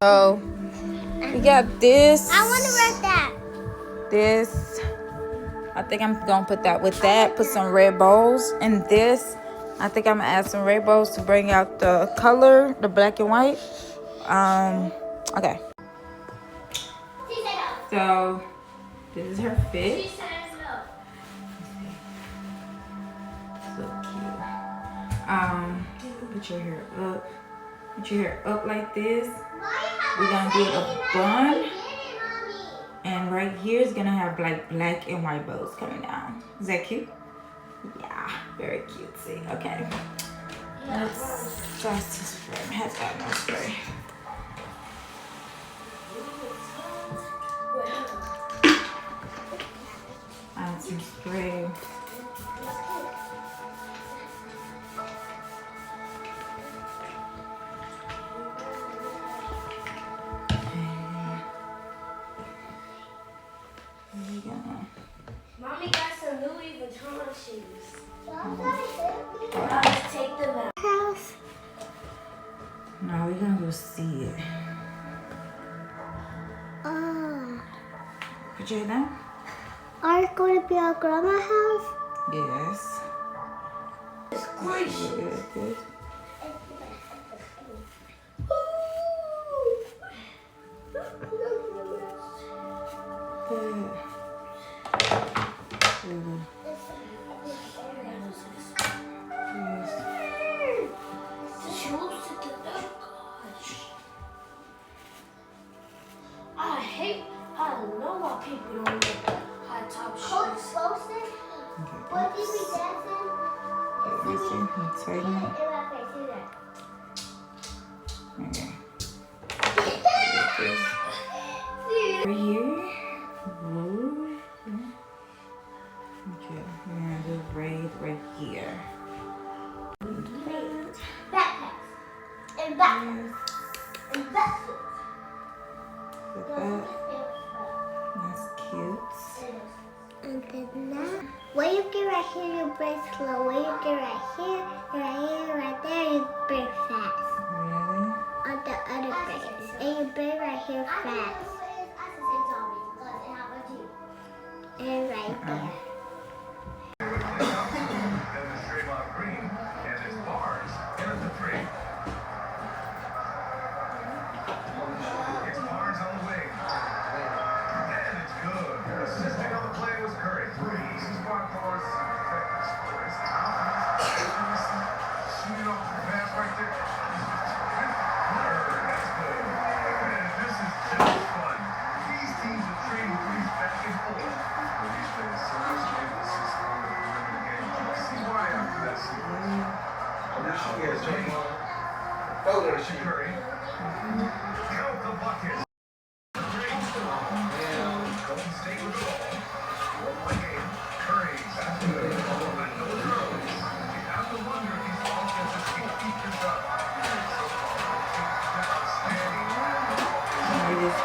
So we got this. I want to wear that. This. I think I'm gonna put that with that. Put some red bows in this. I think I'm gonna add some red bows to bring out the color, the black and white. Okay. So this is her fit. So cute. Put your hair up. Put your hair up like this. We're gonna do a bun. And right here is gonna have black and white bows coming down. Is that cute? Yeah, very cutesy. Okay. Let's start this spray. Has got no spray. Add some spray. Mommy got some Louis Vuitton shoes. Let's take them out. House. No, we're gonna go see it. Put your head down. Are you going to be at grandma's house? Yes. It's squishy. Good. I don't know why people don't wear high top shoes. What did we dance in? Tighten it. Okay. Right here. Ooh. Okay, we're gonna do braid right here. Backpacks. And backpacks. And backpacks. Like that. That's cute. And then now, when you get right here, you break slow. When you get right here, right there, you break fast. Really? On the other braids. And you break right here fast. And right there.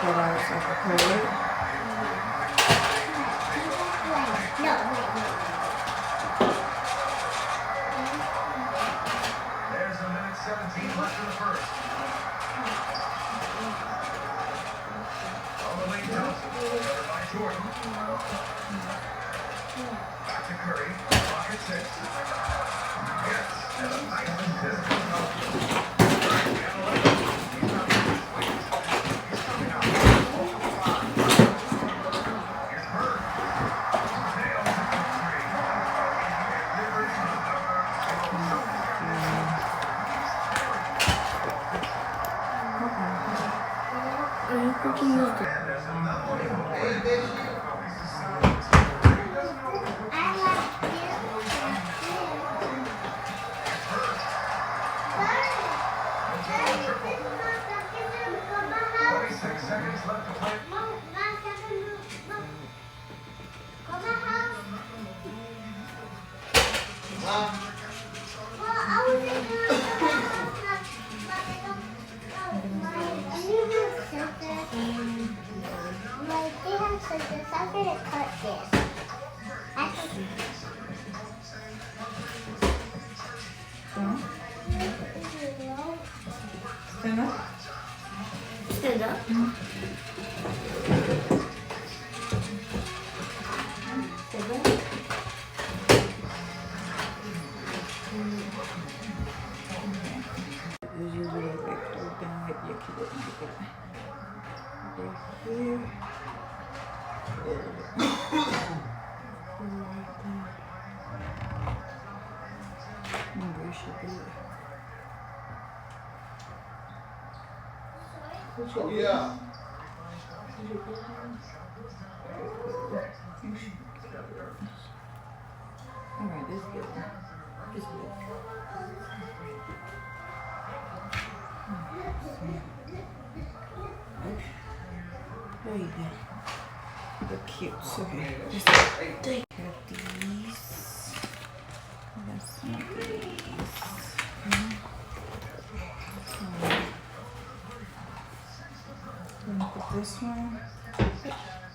Cut out like a curve. No. There's a minute 17 left in the first. On the lane, Johnson, covered by Jordan. Back to Curry, pocket 6. Yes, and a nice assist from Johnson. I'm gonna cut this. Stand up. Where should be? Yeah. Alright, this is good. This is good. There you go. They're cute. Okay. Just take care of these. That's some of these. I'm gonna put this one.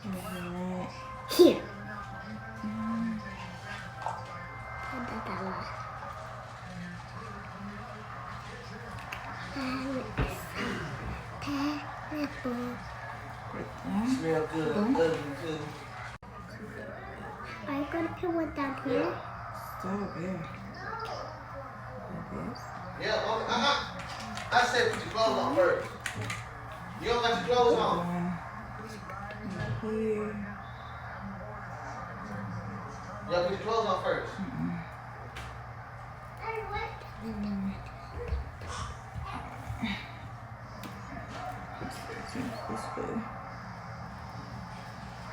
Right. Here. Smell good. Ugly too. Are you gonna put one down here? Stop, yeah. Like this. Yeah, I said put your clothes on first. You don't got your clothes on. Here. Yeah, put your clothes on first. This way.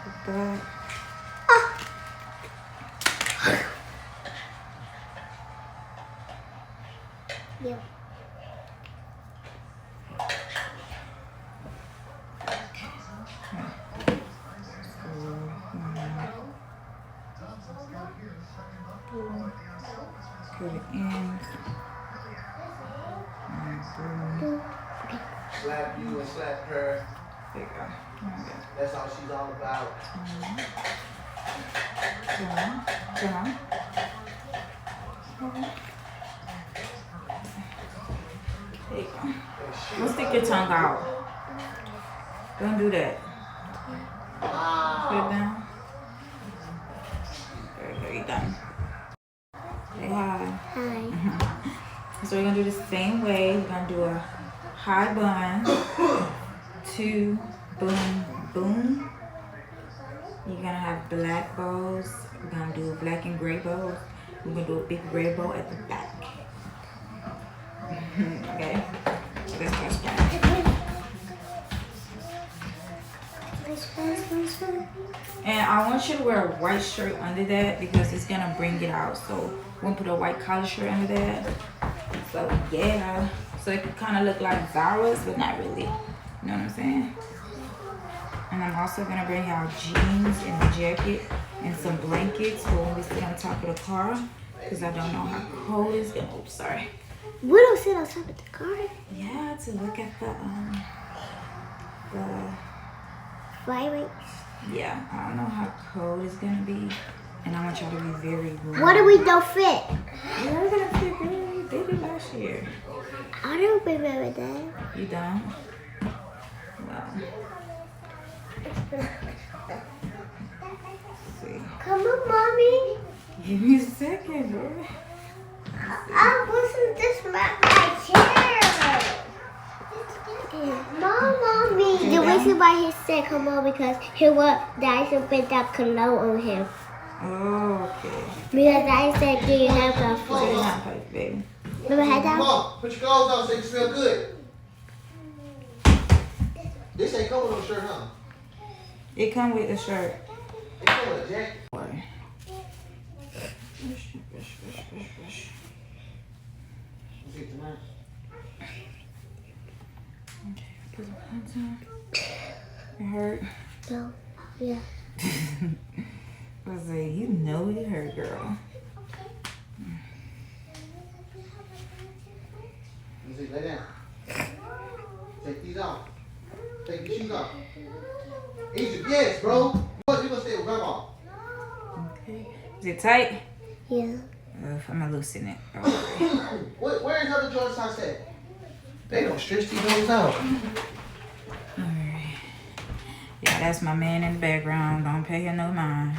Put that. Yep. Put it in. Slap you and slap her. There you go. Okay. That's all she's all about. Down. There you go. Don't stick your tongue out. Don't do that. Put it down. There you go. You're done. Say hi. Hi. So we're gonna do the same way. We're gonna do a high bun, 2 boom boom. You're gonna have black bows. We're gonna do a black and gray bow. We're gonna do a big gray bow at the back. Okay. So that's first plan. And I want you to wear a white shirt under that because it's gonna bring it out. So we're gonna put a white collar shirt under that. So yeah. So it could kind of look like Zara's, but not really. You know what I'm saying? And I'm also gonna bring out jeans and a jacket and some blankets for when we sit on top of the car. Because I don't know how cold it's gonna. Oops, sorry. We don't sit on top of the car. Yeah, to look at the Right? yeah, I don't know how cold it's gonna be, and I want y'all to be very warm. What do we don't fit? You're gonna fit really did it last year. I don't remember that. You don't? Well, see. Come on, mommy. Give me a second, boy. Wasn't this my chair? Mommy. The reason why he said come on because he want Daddy to put that cologne on him. Oh, okay. Because Daddy said, do you have a Take phone? my pipe, baby. Remember head Come down? on, put your clothes on so you smell good. This ain't coming with no shirt, huh? It come with a shirt. It come with a jacket. Boy. You see tonight? Okay, put some pants on. It hurt. No. Yeah. I was like, you know it hurt, girl. You see, lay down. Take these off. Take your shoes off. Egypt, yes, bro. What you gonna stay with grandma? Okay. Is it tight? Yeah. I'm gonna loosen it. Oh. Where is other Jordan socks at? They don't stretch these ones out. Alright. Yeah, that's my man in the background. Don't pay him no mind.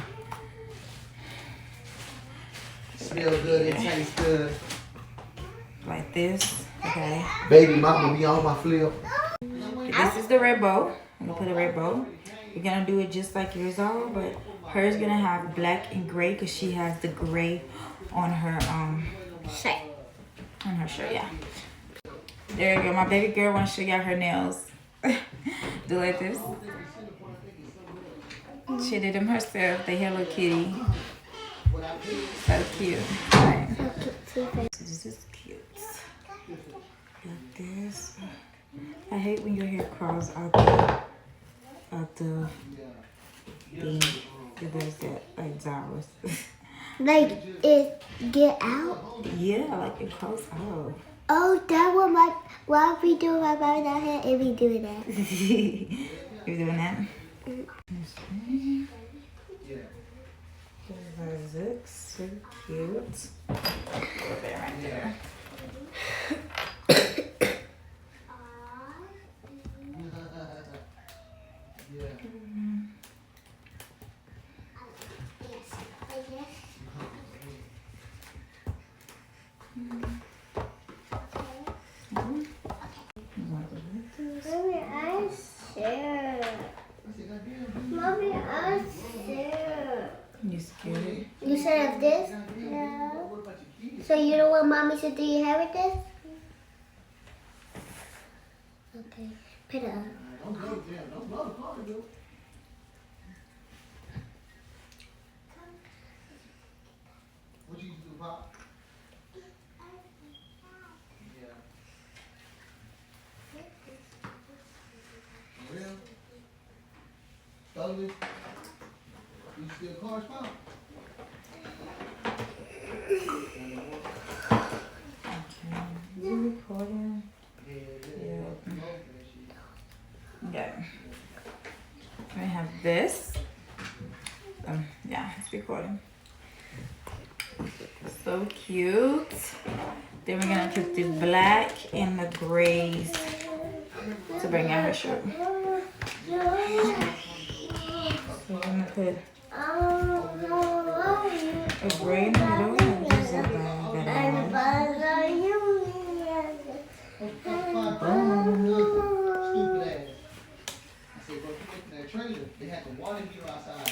Smell good, it tastes good. Like this. Okay. Baby mama be on my flip. This is the red bow. I'm gonna put a red bow. We're gonna do it just like yours all, but hers gonna have black and gray because she has the gray on her Shirt. On her shirt, yeah. There you go. My baby girl wants to show y'all her nails. Do like this. She did them herself. The Hello Kitty. So cute. Right. This is cute. Like this. I hate when your hair crawls out the thing. It does that like Zara's. Like it get out? Yeah, like it crawls out. Oh, that what we do my mom down here and we do that. You're doing that? There's it. So cute. Put that right there. Mommy, I'm scared. Mommy, I'm scared. You scared? You said of this? No. So you know what mommy said do your hair with this? Okay. Put it up. What you used to do, Pop? Yeah. For real? Stolen? You still correspond? You recording? Yeah. Okay. I have this. Yeah, it's recording. So cute. Then we're gonna put the black and the grays to bring out her shirt. So we're gonna put a gray in the middle and just a black that I have. Stupid ass. I said, bro, you making that trailer, they had the water heater outside.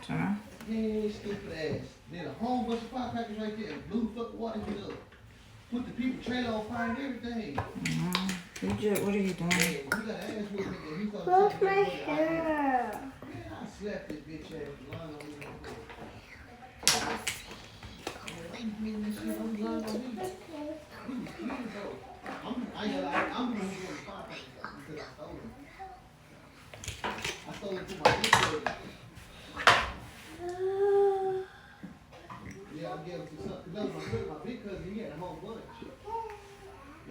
Turn. Yeah, stupid ass. Then a whole bunch of firecrackers right there. Blew the fuck water heater up. Put the people trailer on fire and everything. What are you doing? Yeah, you gotta ask me that. He thought Where's my hair? Man, I slapped this bitch ass lying on me. I'm lying on me. He was cute though. I'm the one who doing the firecrackers because I stole them. I stole it through my big brother. Yeah, I gave it to something. That was my big cousin. He had a whole bunch.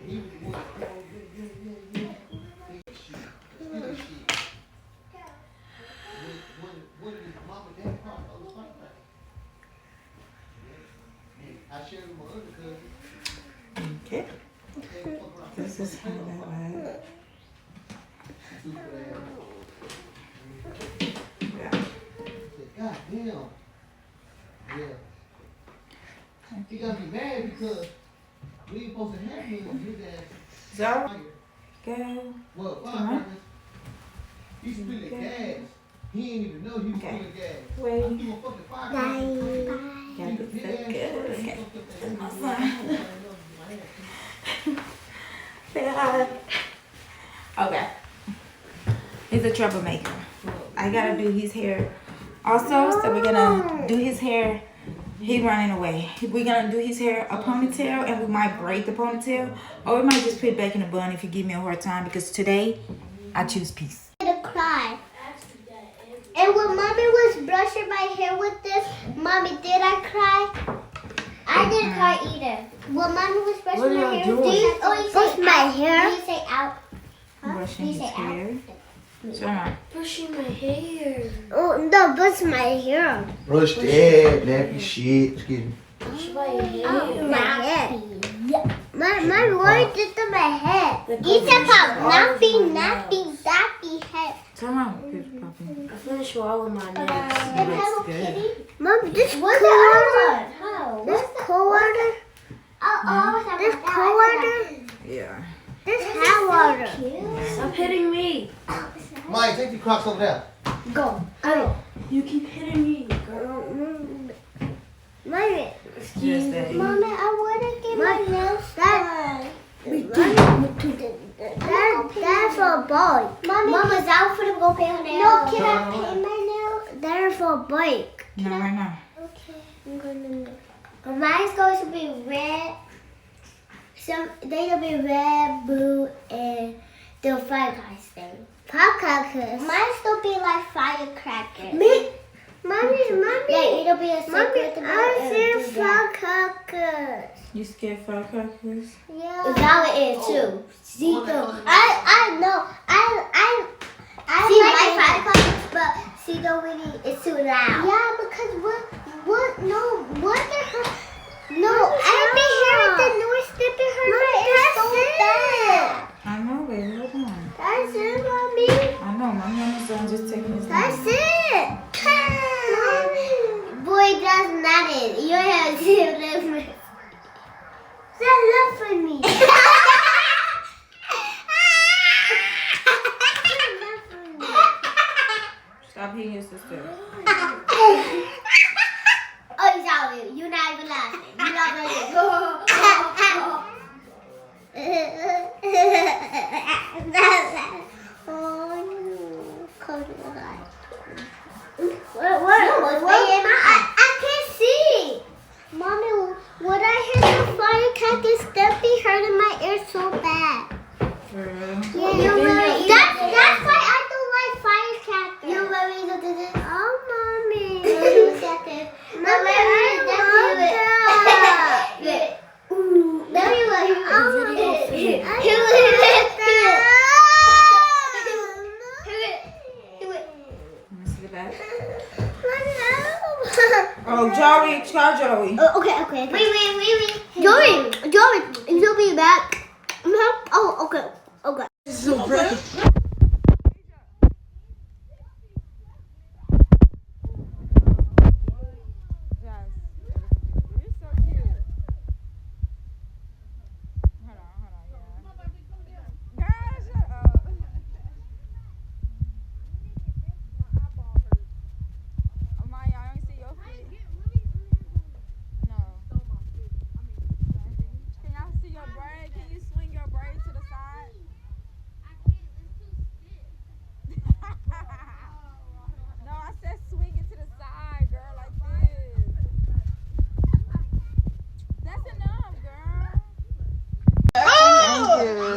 And he was the one that called, yeah. Stealing shit. One of his mom and dad cars, I was fighting back. I shared with my other cousin. Okay. This is how that looks. Stupid ass. Yeah. God damn. Yeah. He got me mad because we ain't supposed to have him on his ass. Zara, go. Well, firecrackers. He's spilling gas. He ain't even know he was spilling gas. Wait. I'm doing fucking firecrackers. Yeah, this is so good. Okay. That's my son. Say hi. Okay. He's a troublemaker. I gotta do his hair also, so we're gonna do his hair. He running away. We're gonna do his hair a ponytail, and we might braid the ponytail, or we might just put it back in a bun if you give me a hard time, because today I choose peace. To cry. And when mommy was brushing my hair with this, mommy, did I cry? I didn't cry either. When mommy was brushing What my are you hair, doing? do you brush my hair? Do you say out? Brushing Do his you say hair. out? Sure. Brushing my hair. Oh no, brush my hair. Brush that nappy shit. Excuse me. Brush my hair. My head. My word is to my head. The You said pop covers nappy, all of my nappy head. Come on, Pip Poppy. I finished all of my nails. Looks good. Mom, this What's cold the water. other one? How? This cold water. This cold water. Yeah. This hot water. Stop hitting me. Mike, take the Crocs over there. Go. You keep hitting me. Mommy, Just that. Mommy, I want to get my nails done. That's for a boy. Mama's out for to go paint her nails. No, can I paint my nails? They're for a boy. No, right now. Okay, I'm gonna. Mine's going to be red. They'll be red, blue, and the firecrackers thing. Firecrackers. Mine's gonna be like firecrackers. Mommy. Yeah, it'll be a secret. Mommy, I'm scared firecrackers. You scared firecrackers? Yeah. That is too. Cito. I know. I like firecrackers, but Cito really is too loud. Yeah, because what? No, what the hell? No, I've been hearing the noise snipping her ear so bad. I know, baby. Hold on. That's it, Mommy. I know. Mommy and his son just taking his That's name. it. Boy, that's not it. You have to live for me. That love for me. Stop hitting your sister. Oh, sorry. You're not even laughing. You're not laughing. Oh, no. Close your eyes. What? I can't see. Mommy, would I hear the firecrackers that be hurting my ear so bad? For real? Yeah, you're right. That's why I don't like firecrackers. You're right. Oh, Mommy. Mommy, Oh, Joey, call Joey. Okay. Wait. Joey, you'll be back. Oh, okay.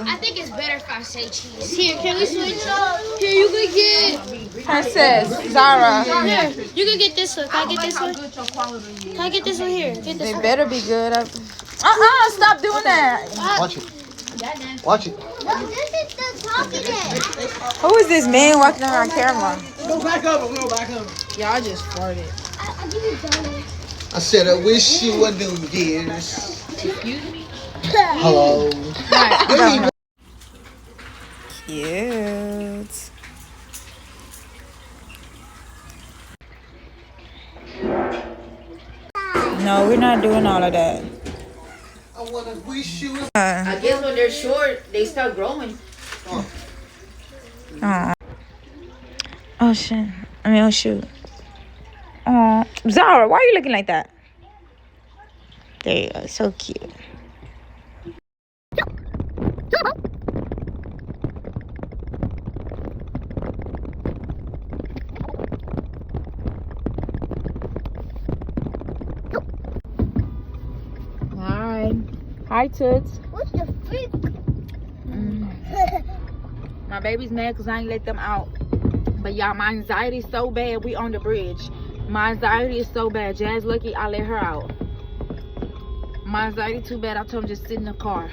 I think it's better if I say cheese. Here, can we switch? Here, you can get. Princess, Zara. Here, you can get this one. Can I get this one? Can I get this one here? Get this They one. better be good. Stop doing that. Watch it. Watch it. No, this is the talking head. Who is this man walking around camera? No, back up. Y'all just farted. I'll give you dollars. I said, I wish you a New Year's. Hello. Cute. No, we're not doing all of that. I want to wish you I guess when they're short, they start growing. Oh shit. Oh shoot. Oh, Zara, why are you looking like that? There you go. So cute. Hi, Toots. What's the freak? My baby's mad because I ain't let them out. But y'all, my anxiety is so bad. We on the bridge. My anxiety is so bad. Jazz lucky I let her out. My anxiety too bad. I told him just sit in the car.